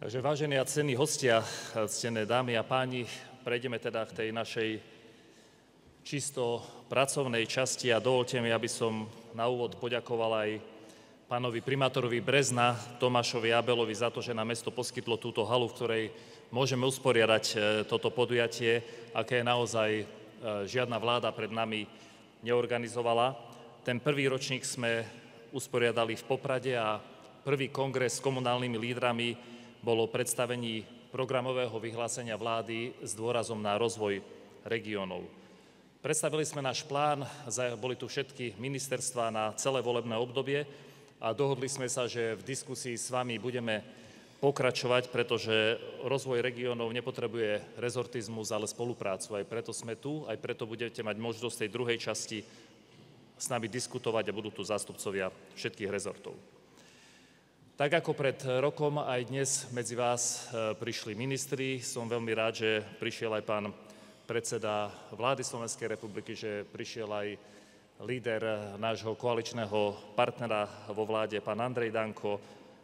Takže vážení a cenní hostia, ctené dámy a páni, prejdeme teda k tej našej čisto pracovnej časti a dovolte mi, aby som na úvod poďakoval aj pánovi primátorovi Brezna, Tomášovi Abelovi za to, že nám mesto poskytlo túto halu, v ktorej môžeme usporiadať toto podujatie, aké naozaj žiadna vláda pred nami neorganizovala. Ten prvý ročník sme usporiadali v Poprade a prvý kongres s komunálnymi lídrami bolo predstavení programového vyhlásenia vlády s dôrazom na rozvoj regiónov. Predstavili sme náš plán, boli tu všetky ministerstvá na celé volebné obdobie a dohodli sme sa, že v diskusii s vami budeme pokračovať, pretože rozvoj regiónov nepotrebuje rezortizmus, ale spoluprácu. Aj preto sme tu, aj preto budete mať možnosť tej druhej časti s nami diskutovať a budú tu zástupcovia všetkých rezortov. Tak ako pred rokom, aj dnes medzi vás prišli ministri. Som veľmi rád, že prišiel aj pán predseda vlády Slovenskej republiky, že prišiel aj líder nášho koaličného partnera vo vláde, pán Andrej Danko,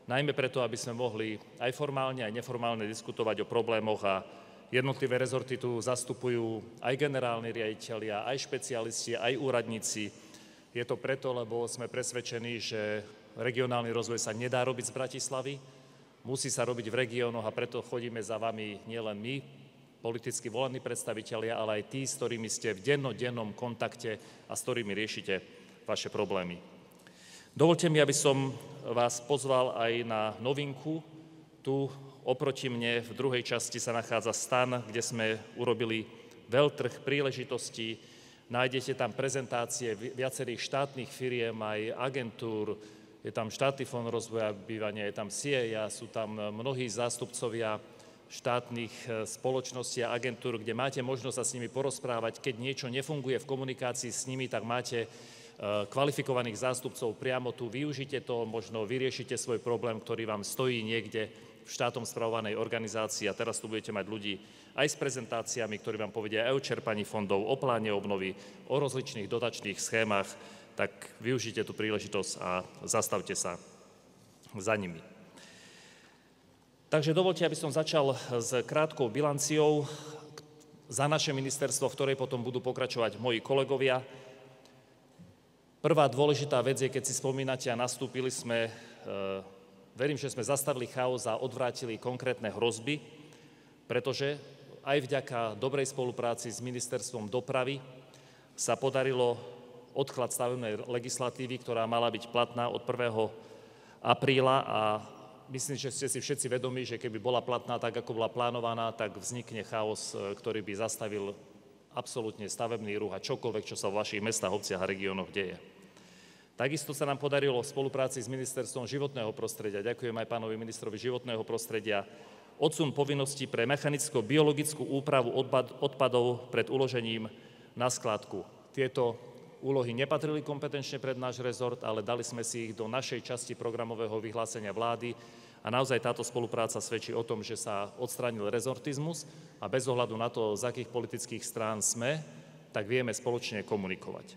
najmä preto, aby sme mohli aj formálne, aj neformálne diskutovať o problémoch a jednotlivé rezorty tu zastupujú aj generálni riaditelia, aj špecialisti, aj úradníci. Je to preto, lebo sme presvedčení, že regionálny rozvoj sa nedá robiť z Bratislavy, musí sa robiť v regiónoch a preto chodíme za vami nielen my, politicky volení predstavitelia, ale aj tí, s ktorými ste v dennodennom kontakte a s ktorými riešite vaše problémy. Dovolte mi, aby som vás pozval aj na novinku. Tu oproti mne v druhej časti sa nachádza stan, kde sme urobili veľtrh príležitostí. Nájdete tam prezentácie viacerých štátnych firiem, aj agentúr, je tam štátny fond rozvoja bývania, je tam SIEA, sú tam mnohí zástupcovia štátnych spoločností a agentúr, kde máte možnosť sa s nimi porozprávať. Keď niečo nefunguje v komunikácii s nimi, tak máte kvalifikovaných zástupcov priamo tu. Využite to, možno vyriešite svoj problém, ktorý vám stojí niekde v štátom spravovanej organizácii a teraz tu budete mať ľudí aj s prezentáciami, ktorí vám povedia aj o čerpaní fondov, o pláne obnovy, o rozličných dotačných schémach, tak využite tú príležitosť a zastavte sa za nimi. Takže dovoľte, aby som začal s krátkou bilanciou za naše ministerstvo, v ktorej potom budú pokračovať moji kolegovia. Prvá dôležitá vec je, keď si spomínate a nastúpili sme, verím, že sme zastavili chaos a odvrátili konkrétne hrozby, pretože aj vďaka dobrej spolupráci s ministerstvom dopravy sa podarilo odklad stavebnej legislatívy, ktorá mala byť platná od 1. apríla a myslím, že ste si všetci vedomí, že keby bola platná tak, ako bola plánovaná, tak vznikne chaos, ktorý by zastavil absolútne stavebný ruch a čokoľvek, čo sa v vašich mestách, obciach a regiónoch deje. Takisto sa nám podarilo v spolupráci s Ministerstvom životného prostredia, ďakujem aj pánovi ministrovi životného prostredia, odsun povinností pre mechanicko-biologickú úpravu odpadov pred uložením na skládku. Tieto úlohy nepatrili kompetenčne pred náš rezort, ale dali sme si ich do našej časti programového vyhlásenia vlády a naozaj táto spolupráca svedčí o tom, že sa odstránil rezortizmus a bez ohľadu na to, z akých politických strán sme, tak vieme spoločne komunikovať.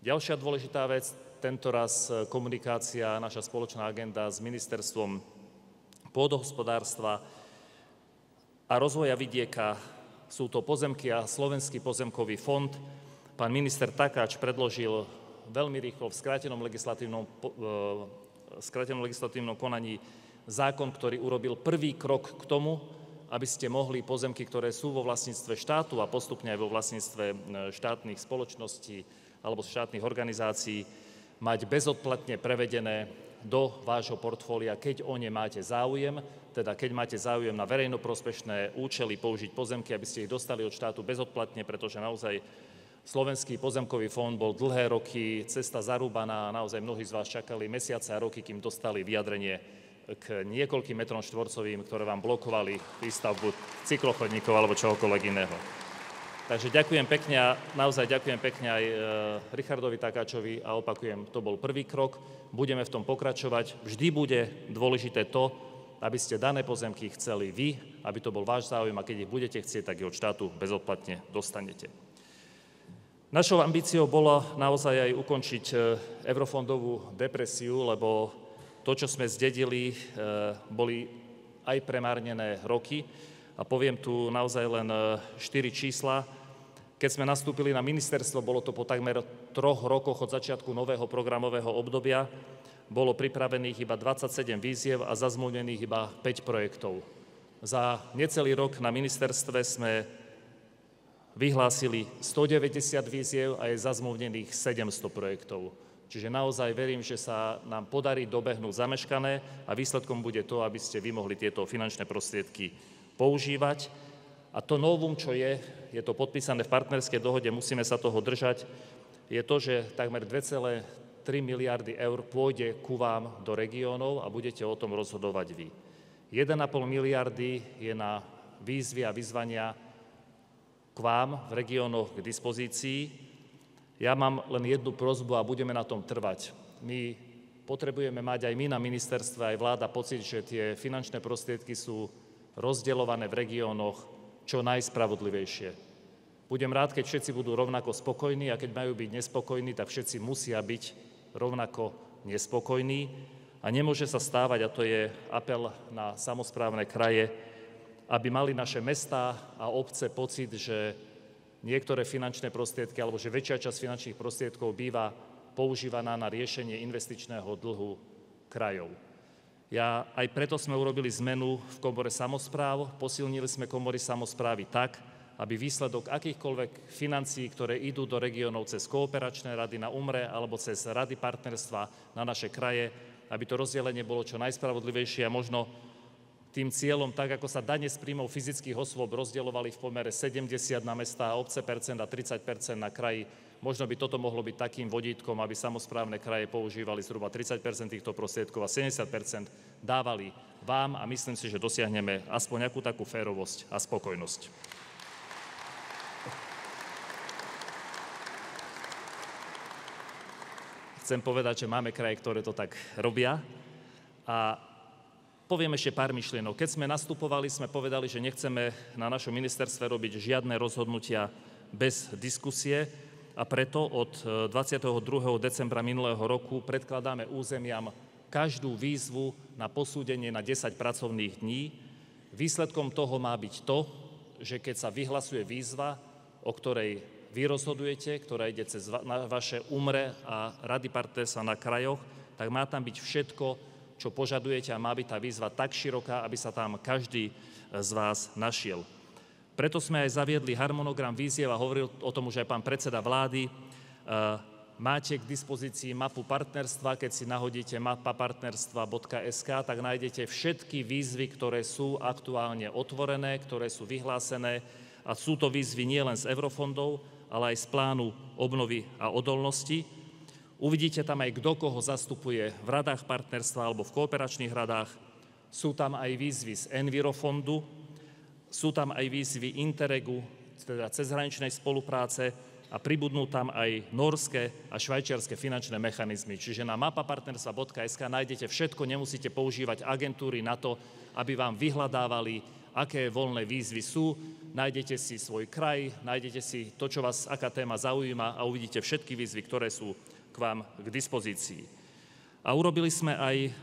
Ďalšia dôležitá vec, tentoraz komunikácia, naša spoločná agenda s Ministerstvom pôdohospodárstva a rozvoja vidieka, sú to pozemky a Slovenský pozemkový fond. Pán minister Takáč predložil veľmi rýchlo v skrátenom legislatívnom konaní zákon, ktorý urobil prvý krok k tomu, aby ste mohli pozemky, ktoré sú vo vlastníctve štátu a postupne aj vo vlastníctve štátnych spoločností alebo štátnych organizácií, mať bezodplatne prevedené do vášho portfólia, keď o ne máte záujem, teda keď máte záujem na verejnoprospešné účely použiť pozemky, aby ste ich dostali od štátu bezodplatne, pretože naozaj Slovenský pozemkový fond bol dlhé roky, cesta zarúbaná a naozaj mnohí z vás čakali mesiace a roky, kým dostali vyjadrenie k niekoľkým metrom štvorcovým, ktoré vám blokovali výstavbu cyklochodníkov alebo čohokoľvek iného. Takže ďakujem pekne a naozaj ďakujem pekne aj Richardovi Takáčovi a opakujem, to bol prvý krok, budeme v tom pokračovať. Vždy bude dôležité to, aby ste dané pozemky chceli vy, aby to bol váš záujem a keď ich budete chcieť, tak ich od štátu bezodplatne dostanete. Našou ambíciou bolo naozaj aj ukončiť eurofondovú depresiu, lebo to, čo sme zdedili, boli aj premárnené roky. A poviem tu naozaj len 4 čísla. Keď sme nastúpili na ministerstvo, bolo to po takmer 3 rokoch od začiatku nového programového obdobia, bolo pripravených iba 27 výziev a zazmluvnených iba 5 projektov. Za necelý rok na ministerstve sme vyhlásili 190 výziev a je zazmluvnených 700 projektov. Čiže naozaj verím, že sa nám podarí dobehnúť zameškané a výsledkom bude to, aby ste vy mohli tieto finančné prostriedky používať. A to novum, čo je to podpísané v partnerskej dohode, musíme sa toho držať, je to, že takmer 2,3 miliardy eur pôjde ku vám do regiónov a budete o tom rozhodovať vy. 1,5 miliardy je na výzvy a vyzvania k vám v regiónoch k dispozícii. Ja mám len jednu prosbu a budeme na tom trvať. My potrebujeme mať aj my na ministerstve, aj vláda pocit, že tie finančné prostriedky sú rozdeľované v regiónoch čo najspravodlivejšie. Budem rád, keď všetci budú rovnako spokojní a keď majú byť nespokojní, tak všetci musia byť rovnako nespokojní. A nemôže sa stávať, a to je apel na samosprávne kraje, aby mali naše mestá a obce pocit, že niektoré finančné prostriedky alebo že väčšia časť finančných prostriedkov býva používaná na riešenie investičného dlhu krajov. Aj preto sme urobili zmenu v komore samospráv, posilnili sme komory samosprávy tak, aby výsledok akýchkoľvek financií, ktoré idú do regiónov cez kooperačné rady na UMRE alebo cez rady partnerstva na naše kraje, aby to rozdelenie bolo čo najspravodlivejšie a možno tým cieľom, tak ako sa dane z príjmov fyzických osôb rozdeľovali v pomere 70 na mestá a obce percent a 30% na kraji, možno by toto mohlo byť takým vodítkom, aby samosprávne kraje používali zhruba 30% týchto prostriedkov a 70% dávali vám a myslím si, že dosiahneme aspoň nejakú takú férovosť a spokojnosť. Chcem povedať, že máme kraje, ktoré to tak robia a poviem ešte pár myšlienok. Keď sme nastupovali, sme povedali, že nechceme na našom ministerstve robiť žiadne rozhodnutia bez diskusie a preto od 22. decembra minulého roku predkladáme územiam každú výzvu na posúdenie na 10 pracovných dní. Výsledkom toho má byť to, že keď sa vyhlasuje výzva, o ktorej vy rozhodujete, ktorá ide cez vaše UMRE a rady partnerstva na krajoch, tak má tam byť všetko, čo požadujete a má byť tá výzva tak široká, aby sa tam každý z vás našiel. Preto sme aj zaviedli harmonogram výziev a hovoril o tom už aj pán predseda vlády. Máte k dispozícii mapu partnerstva, keď si nahodíte mapapartnerstva.sk, tak nájdete všetky výzvy, ktoré sú aktuálne otvorené, ktoré sú vyhlásené a sú to výzvy nielen z eurofondov, ale aj z plánu obnovy a odolnosti. Uvidíte tam aj, kto koho zastupuje v radách partnerstva alebo v kooperačných radách. Sú tam aj výzvy z Envirofondu, sú tam aj výzvy Interregu, teda cezhraničnej spolupráce a pribudnú tam aj norské a švajčiarske finančné mechanizmy. Čiže na mapapartnerstva.sk nájdete všetko, nemusíte používať agentúry na to, aby vám vyhľadávali, aké voľné výzvy sú. Nájdete si svoj kraj, nájdete si to, čo vás, aká téma zaujíma a uvidíte všetky výzvy, ktoré sú k vám k dispozícii. A urobili sme aj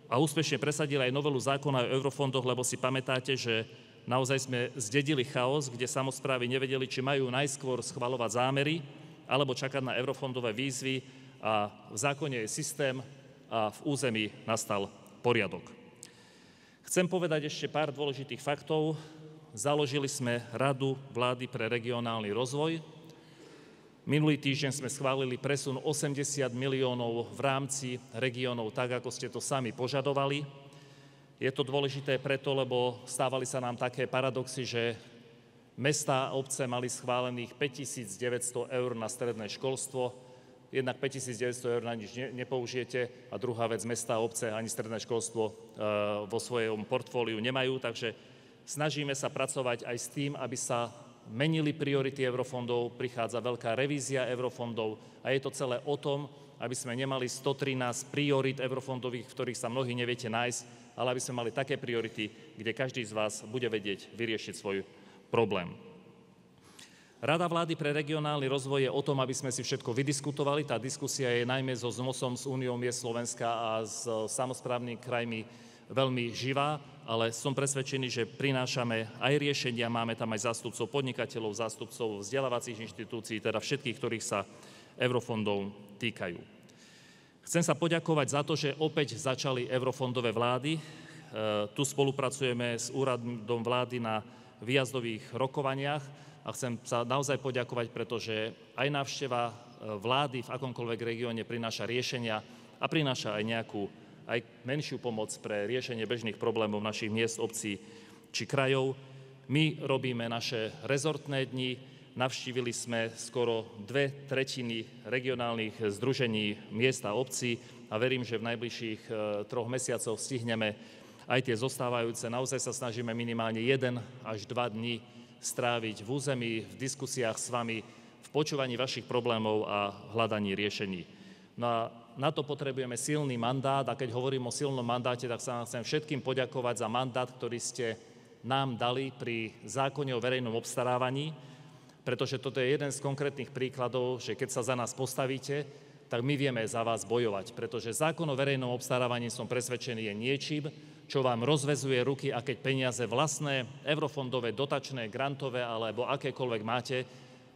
a úspešne presadili aj novelu zákona o eurofondoch, lebo si pamätáte, že naozaj sme zdedili chaos, kde samosprávy nevedeli, či majú najskôr schvaľovať zámery, alebo čakať na eurofondové výzvy a v zákone je systém a v území nastal poriadok. Chcem povedať ešte pár dôležitých faktov. Založili sme Radu vlády pre regionálny rozvoj. Minulý týždeň sme schválili presun 80 miliónov v rámci regiónov, tak ako ste to sami požadovali. Je to dôležité preto, lebo stávali sa nám také paradoxy, že mestá a obce mali schválených 5 900 eur na stredné školstvo. Jednak 5 900 eur na nič nepoužijete a druhá vec, mestá a obce ani stredné školstvo vo svojom portfóliu nemajú, takže snažíme sa pracovať aj s tým, aby sa menili priority eurofondov, prichádza veľká revízia eurofondov a je to celé o tom, aby sme nemali 113 priorit eurofondových, v ktorých sa mnohí neviete nájsť, ale aby sme mali také priority, kde každý z vás bude vedieť vyriešiť svoj problém. Rada vlády pre regionálny rozvoj je o tom, aby sme si všetko vydiskutovali. Tá diskusia je najmä so ZMOSom, s Úniou miest Slovenska a s samosprávnymi krajmi veľmi živá, ale som presvedčený, že prinášame aj riešenia, máme tam aj zástupcov podnikateľov, zástupcov vzdelávacích inštitúcií, teda všetkých, ktorých sa eurofondov týkajú. Chcem sa poďakovať za to, že opäť začali eurofondové vlády. Tu spolupracujeme s úradom vlády na výjazdových rokovaniach a chcem sa naozaj poďakovať, pretože aj návšteva vlády v akomkoľvek regióne prináša riešenia a prináša aj nejakú aj menšiu pomoc pre riešenie bežných problémov našich miest, obcí či krajov. My robíme naše rezortné dni, navštívili sme skoro 2/3 regionálnych združení miest a obcí a verím, že v najbližších 3 mesiacoch stihneme aj tie zostávajúce. Naozaj sa snažíme minimálne 1 až 2 dni stráviť v území, v diskusiách s vami, v počúvaní vašich problémov a hľadaní riešení. No a na to potrebujeme silný mandát a keď hovorím o silnom mandáte, tak sa vám chcem všetkým poďakovať za mandát, ktorý ste nám dali pri zákone o verejnom obstarávaní, pretože toto je jeden z konkrétnych príkladov, že keď sa za nás postavíte, tak my vieme za vás bojovať, pretože zákon o verejnom obstarávaní, som presvedčený, je niečím, čo vám rozväzuje ruky a keď peniaze vlastné, eurofondové, dotačné, grantové alebo akékoľvek máte,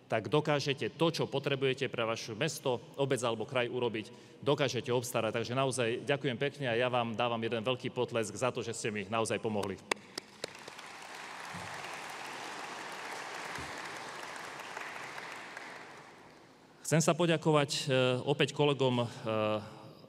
tak dokážete to, čo potrebujete pre vaše mesto, obec alebo kraj urobiť, dokážete obstarať. Takže naozaj ďakujem pekne a ja vám dávam jeden veľký potlesk za to, že ste mi naozaj pomohli. Chcem sa poďakovať opäť kolegom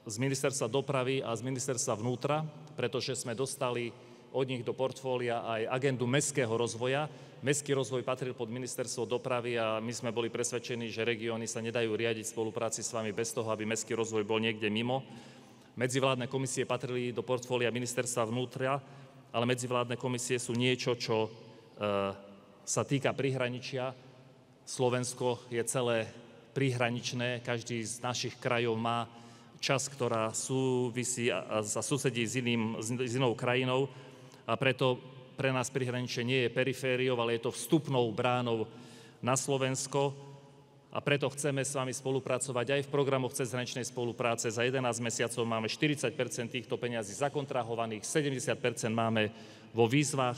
z Ministerstva dopravy a z Ministerstva vnútra, pretože sme dostali od nich do portfólia aj agendu mestského rozvoja. Mestský rozvoj patril pod Ministerstvo dopravy a my sme boli presvedčení, že regióny sa nedajú riadiť v spolupráci s vami bez toho, aby mestský rozvoj bol niekde mimo. Medzivládne komisie patrili do portfólia Ministerstva vnútra, ale medzivládne komisie sú niečo, čo sa týka prihraničia. Slovensko je celé prihraničné, každý z našich krajov má časť, ktorá súvisí a susedí s inou krajinou a preto pre nás prihraničie nie je perifériou, ale je to vstupnou bránou na Slovensko a preto chceme s vami spolupracovať aj v programoch cezhraničnej spolupráce. Za 11 mesiacov máme 40% týchto peňazí zakontrahovaných, 70% máme vo výzvach.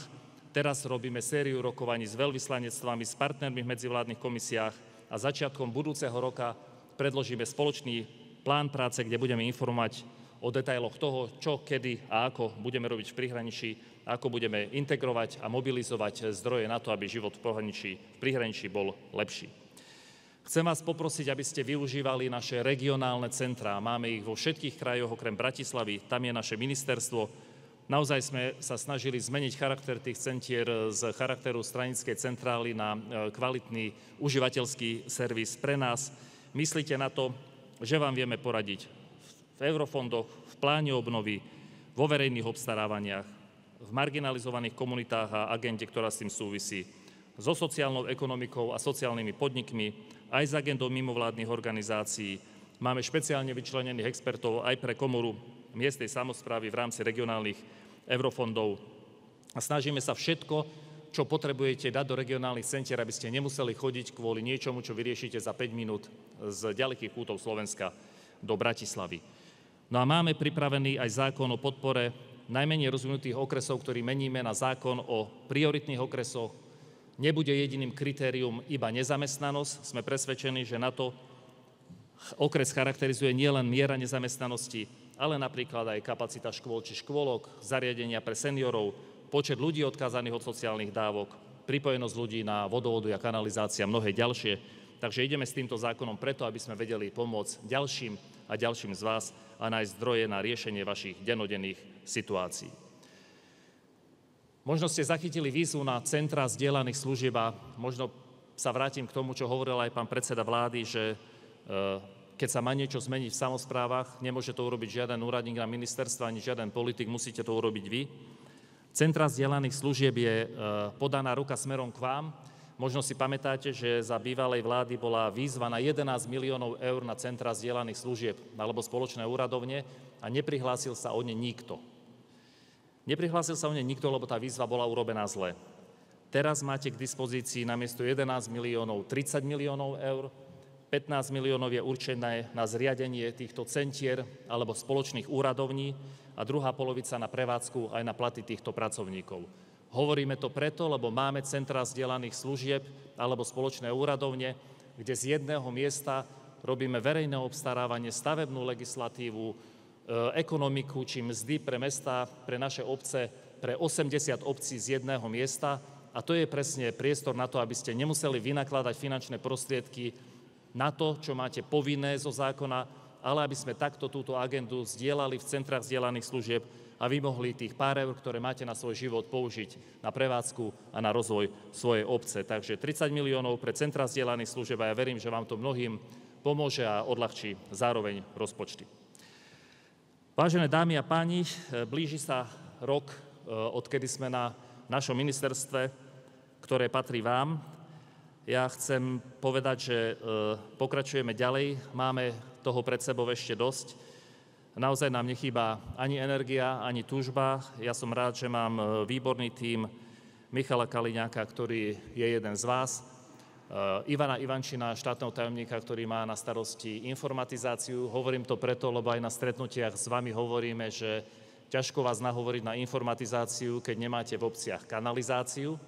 Teraz robíme sériu rokovaní s veľvyslanectvami, s partnermi v medzivládnych komisiách a začiatkom budúceho roka predložíme spoločný plán práce, kde budeme informovať o detailoch toho, čo, kedy a ako budeme robiť v prihraničí, ako budeme integrovať a mobilizovať zdroje na to, aby život v prihraničí bol lepší. Chcem vás poprosiť, aby ste využívali naše regionálne centrá. Máme ich vo všetkých krajoch, okrem Bratislavy, tam je naše ministerstvo. Naozaj sme sa snažili zmeniť charakter tých centier z charakteru stranickej centrály na kvalitný užívateľský servis pre nás. Myslíte na to, že vám vieme poradiť v eurofondoch, v pláne obnovy, vo verejných obstarávaniach, v marginalizovaných komunitách a agende, ktorá s tým súvisí, so sociálnou ekonomikou a sociálnymi podnikmi, aj s agendou mimovládnych organizácií. Máme špeciálne vyčlenených expertov aj pre komoru miestnej samosprávy v rámci regionálnych eurofondov. A snažíme sa všetko, čo potrebujete dať do regionálnych centier, aby ste nemuseli chodiť kvôli niečomu, čo vyriešite za 5 minút z ďalekých kútov Slovenska do Bratislavy. No a máme pripravený aj zákon o podpore najmenej rozvinutých okresov, ktorý meníme na zákon o prioritných okresoch. Nebude jediným kritérium iba nezamestnanosť. Sme presvedčení, že na to okres charakterizuje nielen miera nezamestnanosti, ale napríklad aj kapacita škôl či škôlok, zariadenia pre seniorov, počet ľudí odkázaných od sociálnych dávok, pripojenosť ľudí na vodovodu a kanalizácia a mnohé ďalšie. Takže ideme s týmto zákonom preto, aby sme vedeli pomôcť ďalším a ďalším z vás a nájsť zdroje na riešenie vašich dennodenných situácií. Možno ste zachytili výzvu na centra zdieľaných služieb a možno sa vrátim k tomu, čo hovoril aj pán predseda vlády, že keď sa má niečo zmeniť v samosprávach, nemôže to urobiť žiaden úradník na ministerstve ani žiaden politik, musíte to urobiť vy. Centra zdieľaných služieb je podaná ruka smerom k vám. Možno si pamätáte, že za bývalej vlády bola výzva na 11 miliónov eur na centra zdieľaných služieb alebo spoločné úradovne a neprihlásil sa o ne nikto. Neprihlásil sa o ne nikto, lebo tá výzva bola urobená zle. Teraz máte k dispozícii namiesto 11 miliónov 30 miliónov eur, 5 15 miliónov je určené na zriadenie týchto centier alebo spoločných úradovní a druhá polovica na prevádzku aj na platy týchto pracovníkov. Hovoríme to preto, lebo máme centra zdieľaných služieb alebo spoločné úradovne, kde z jedného miesta robíme verejné obstarávanie, stavebnú legislatívu, ekonomiku či mzdy pre mestá, pre naše obce, pre 80 obcí z jedného miesta. A to je presne priestor na to, aby ste nemuseli vynakladať finančné prostriedky na to, čo máte povinné zo zákona, ale aby sme takto túto agendu zdieľali v centrách zdieľaných služieb a vy mohli tých pár eur, ktoré máte na svoj život, použiť na prevádzku a na rozvoj svojej obce. Takže 30 miliónov pre centrá zdieľaných služieb a ja verím, že vám to mnohým pomôže a odľahčí zároveň rozpočty. Vážené dámy a páni, blíži sa rok, odkedy sme na našom ministerstve, ktoré patrí vám. Ja chcem povedať, že pokračujeme ďalej, máme toho pred sebou ešte dosť. Naozaj nám nechýba ani energia, ani túžba. Ja som rád, že mám výborný tím Michala Kaliňáka, ktorý je jeden z vás, Ivana Ivančina, štátneho tajomníka, ktorý má na starosti informatizáciu. Hovorím to preto, lebo aj na stretnutiach s vami hovoríme, že ťažko vás nahovoriť na informatizáciu, keď nemáte v obciach kanalizáciu,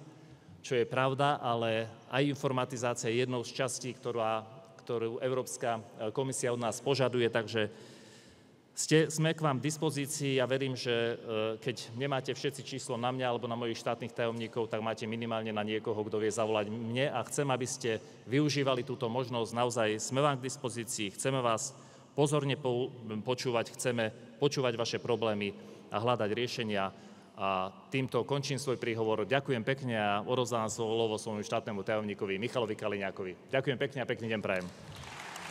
čo je pravda, ale aj informatizácia je jednou z častí, ktorú Európska komisia od nás požaduje, takže sme k vám v dispozícii a verím, že keď nemáte všetci číslo na mňa alebo na mojich štátnych tajomníkov, tak máte minimálne na niekoho, kto vie zavolať mne a chcem, aby ste využívali túto možnosť. Naozaj sme vám k dispozícii, chceme vás pozorne počúvať, chceme počúvať vaše problémy a hľadať riešenia. A týmto končím svoj príhovor. Ďakujem pekne a odovzdávam slovo svojmu štátnemu tajomníkovi Michalovi Kaliňákovi. Ďakujem pekne a pekný deň prajem.